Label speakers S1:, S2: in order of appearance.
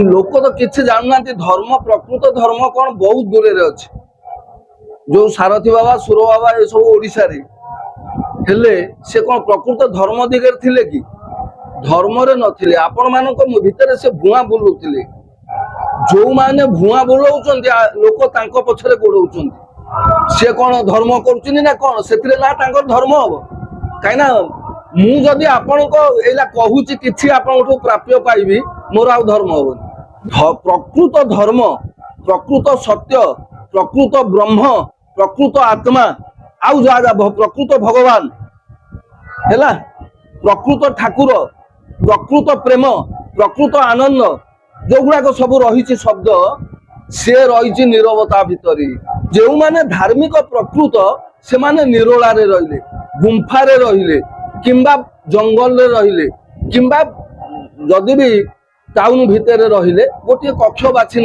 S1: लोक तो किसी जानना धर्म प्रकृत धर्म कौन बहुत दूर अच्छे जो सारथी बाबा सुर बाबा ये सब ओडिशा रे हेले से कौन प्रकृत धर्म दिगरे थिले कि धर्म रे नथिले आपण मानक भितर से भुआ बुलुथिले जो माने भुआ बुलाउछन्ती लोक तांको पछरे गोडौछन्ती से कौन धर्म करूछनी ना कौन सेथिले ना तांको धर्म हबो काइना मु जदि आपण को एला कहूची किछि आपनठो प्राप्य पाइबी मोर आ धर्म हबो प्रकृत धर्म प्रकृत सत्य प्रकृत ब्रह्म प्रकृत आत्मा आउ जागा प्रकृत भगवान हैला प्रकृत ठाकुर प्रकृत प्रेम प्रकृत आनंद जो गुड़ाक सब रही शब्द से रही नीरवता भितर जो माने धार्मिक प्रकृत से माने निरोला रे रहिले गुंफा रे रहिले किंबा जंगल रे रहिले किंबा जदि भी टाउन भितर रहिले गोटे कक्ष बाछि